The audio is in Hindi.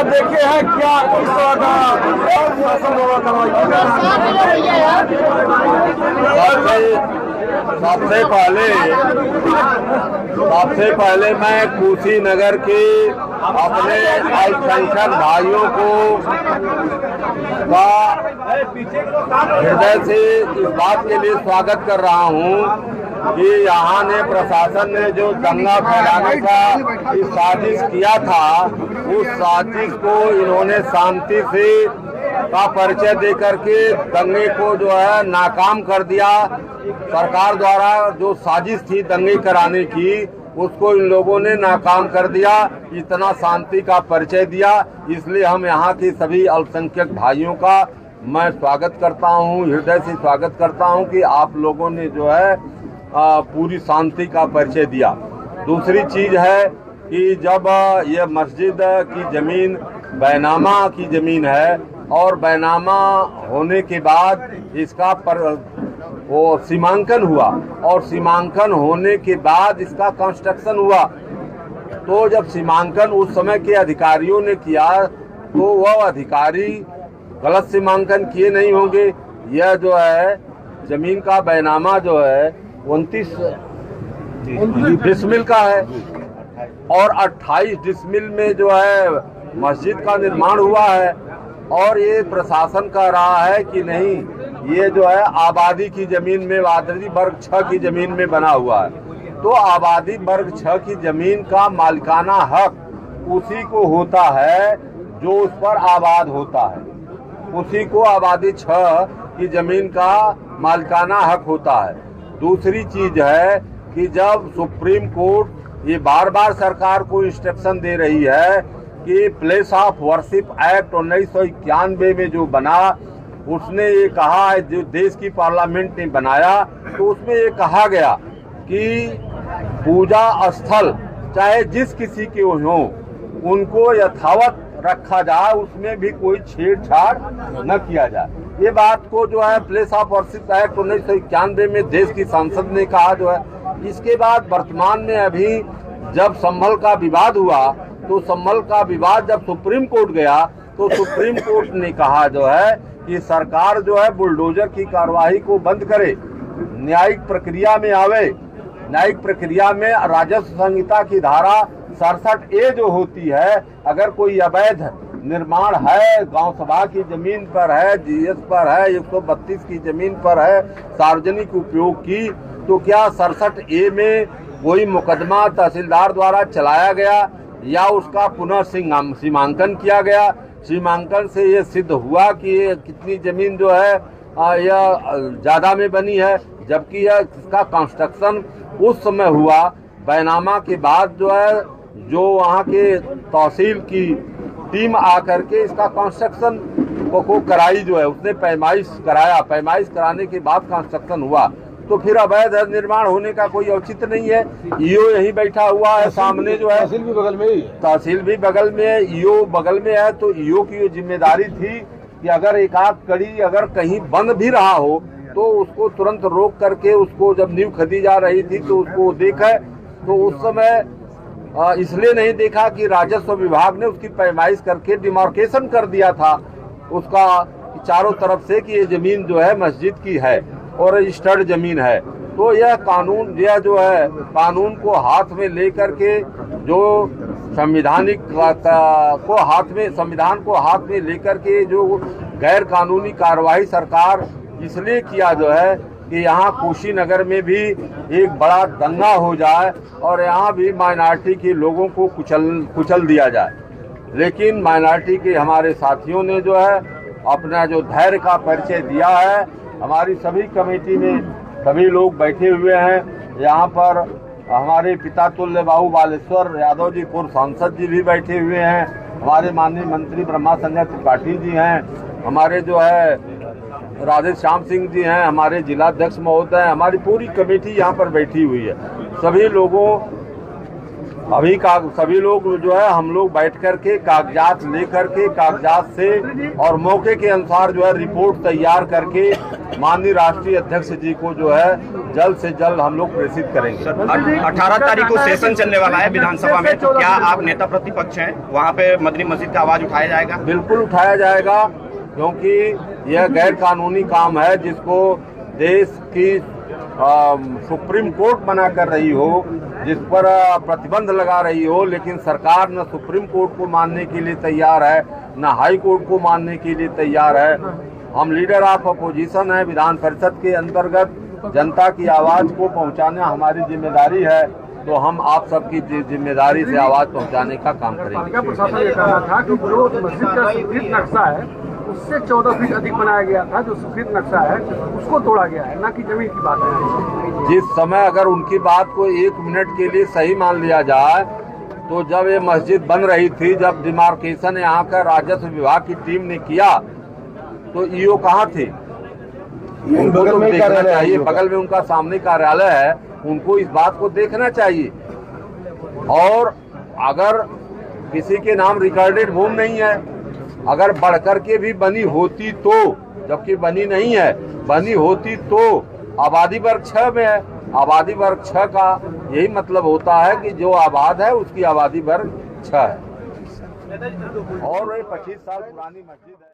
देखे हैं क्या इस तरह का शासन सबसे पहले मैं कुशीनगर के अपने अल्पसंख्यक भाइयों को हृदय से इस बात के लिए स्वागत कर रहा हूं कि यहाँ ने प्रशासन ने जो दंगा फैलाने का साजिश किया था, उस साजिश को इन्होंने शांति से का परिचय देकर के दंगे को जो है नाकाम कर दिया। सरकार द्वारा जो साजिश थी दंगे कराने की, उसको इन लोगों ने नाकाम कर दिया। इतना शांति का परिचय दिया, इसलिए हम यहाँ के सभी अल्पसंख्यक भाइयों का मैं स्वागत करता हूँ, हृदय से स्वागत करता हूँ कि आप लोगों ने जो है पूरी शांति का परिचय दिया। दूसरी चीज है कि जब ये मस्जिद की जमीन बैनामा की जमीन है और बैनामा होने के बाद इसका वो सीमांकन हुआ और सीमांकन होने के बाद इसका कंस्ट्रक्शन हुआ, तो जब सीमांकन उस समय के अधिकारियों ने किया तो वह अधिकारी गलत सीमांकन किए नहीं होंगे। यह जो है जमीन का बैनामा जो है 29 डिसमिल का है और 28 डिसमिल में जो है मस्जिद का निर्माण हुआ है। और ये प्रशासन कह रहा है कि नहीं, ये जो है आबादी की जमीन में, आबादी वर्ग 6 की जमीन में बना हुआ है। तो आबादी वर्ग 6 की जमीन का मालिकाना हक उसी को होता है जो उस पर आबाद होता है, उसी को आबादी 6 की जमीन का मालिकाना हक होता है। दूसरी चीज है कि जब सुप्रीम कोर्ट ये बार बार सरकार को इंस्ट्रक्शन दे रही है कि प्लेस ऑफ वर्शिप एक्ट 1991 में जो बना, उसने ये कहा है, जो देश की पार्लियामेंट ने बनाया, तो उसमें ये कहा गया कि पूजा स्थल चाहे जिस किसी के हो उनको यथावत रखा जाए, उसमें भी कोई छेड़छाड़ न किया जाए। ये बात को जो है प्लेस ऑफ वर्शिप एक्ट 1991 में देश की संसद ने कहा जो है। इसके बाद वर्तमान में अभी जब संभल का विवाद हुआ, तो संभल का विवाद जब सुप्रीम कोर्ट गया तो सुप्रीम कोर्ट ने कहा जो है कि सरकार जो है बुलडोजर की कार्रवाई को बंद करे, न्यायिक प्रक्रिया में आवे। न्यायिक प्रक्रिया में राजस्व संहिता की धारा 67A जो होती है, अगर कोई अवैध निर्माण है, गांव सभा की जमीन पर है, जीएस पर है, 132 की जमीन पर है, सार्वजनिक उपयोग की, तो क्या 67A में कोई मुकदमा तहसीलदार द्वारा चलाया गया या उसका पुनः सीमांकन किया गया? सीमांकन से ये सिद्ध हुआ कि ये कितनी जमीन जो है यह ज्यादा में बनी है, जबकि यह इसका कंस्ट्रक्शन उस समय हुआ बैनामा के बाद जो है, जो वहाँ के तहसील की टीम आकर के इसका कंस्ट्रक्शन को कराई जो है, उसने पैमाइश कराया, पैमाइश कराने के बाद कंस्ट्रक्शन हुआ। तो फिर अवैध निर्माण होने का कोई औचित्य नहीं है। ईओ यहीं बैठा हुआ है सामने जो है, तहसील भी बगल में ही है, तहसील भी बगल में है, ईओ बगल में है। तो ईओ की ये जिम्मेदारी थी कि अगर एक आध कड़ी अगर कहीं बंद भी रहा हो तो उसको तुरंत रोक करके, उसको जब नींव खदी जा रही थी तो उसको देखे। तो उस समय इसलिए नहीं देखा कि राजस्व विभाग ने उसकी पैमाइश करके डिमार्केशन कर दिया था उसका चारों तरफ से कि ये जमीन जो है मस्जिद की है और रजिस्टर्ड जमीन है। तो यह कानून, यह जो है कानून को हाथ में लेकर के, जो संविधान को हाथ में लेकर के जो गैर कानूनी कार्रवाई सरकार इसलिए किया जो है कि यहाँ कुशीनगर में भी एक बड़ा दंगा हो जाए और यहाँ भी माइनॉरिटी के लोगों को कुचल दिया जाए। लेकिन माइनॉरिटी के हमारे साथियों ने जो है अपना जो धैर्य का परिचय दिया है। हमारी सभी कमेटी में सभी लोग बैठे हुए हैं। यहाँ पर हमारे पिता तुल्य बाबू बालेश्वर यादव जी पूर्व सांसद जी भी बैठे हुए हैं, हमारे माननीय मंत्री ब्रह्मा संजय त्रिपाठी जी हैं, हमारे जो है राधे श्याम सिंह जी हैं, हमारे जिलाध्यक्ष महोदय, हमारी पूरी कमेटी यहाँ पर बैठी हुई है। सभी लोगों अभी सभी लोग जो है हम लोग बैठ कर के कागजात लेकर के कागजात से और मौके के अनुसार जो है रिपोर्ट तैयार करके माननीय राष्ट्रीय अध्यक्ष जी को जो है जल्द से जल्द हम लोग प्रेषित करेंगे। 18 तारीख को सेशन चलने वाला है विधानसभा में, तो क्या आप नेता प्रतिपक्ष हैं, वहाँ पे मदनी मस्जिद का आवाज उठाया जाएगा? बिल्कुल उठाया जाएगा, क्योंकि यह गैर कानूनी काम है जिसको देश की सुप्रीम कोर्ट बना कर रही हो, जिस पर प्रतिबंध लगा रही हो, लेकिन सरकार न सुप्रीम कोर्ट को मानने के लिए तैयार है न हाई कोर्ट को मानने के लिए तैयार है। हम लीडर ऑफ अपोजिशन है, विधान परिषद के अंतर्गत जनता की आवाज को पहुंचाना हमारी जिम्मेदारी है, तो हम आप सबकी जिम्मेदारी से आवाज पहुंचाने का काम करेंगे। प्रशासन ये कहना था कि जो मस्जिद का स्वीकृत नक्शा है उससे 14 फीट अधिक बनाया गया था, जो स्वीकृत नक्शा है उसको तोड़ा गया है, ना कि जमीन की बात है। जिस समय अगर उनकी बात को 1 मिनट के लिए सही मान लिया जाए, तो जब ये मस्जिद बन रही थी, जब डिमार्केशन यहाँ का राजस्व विभाग की टीम ने किया, तो ईओ कहाँ थे? उनको तो देखना चाहिए, बगल में उनका सामने कार्यालय है, उनको इस बात को देखना चाहिए। और अगर किसी के नाम रिकॉर्डेड भूमि नहीं है, अगर बढ़कर के भी बनी होती तो, जबकि बनी नहीं है, बनी होती तो आबादी वर्ग 6 में है। आबादी वर्ग 6 का यही मतलब होता है कि जो आबाद है उसकी आबादी वर्ग 6 है, और ये 25 साल पुरानी मस्जिद है।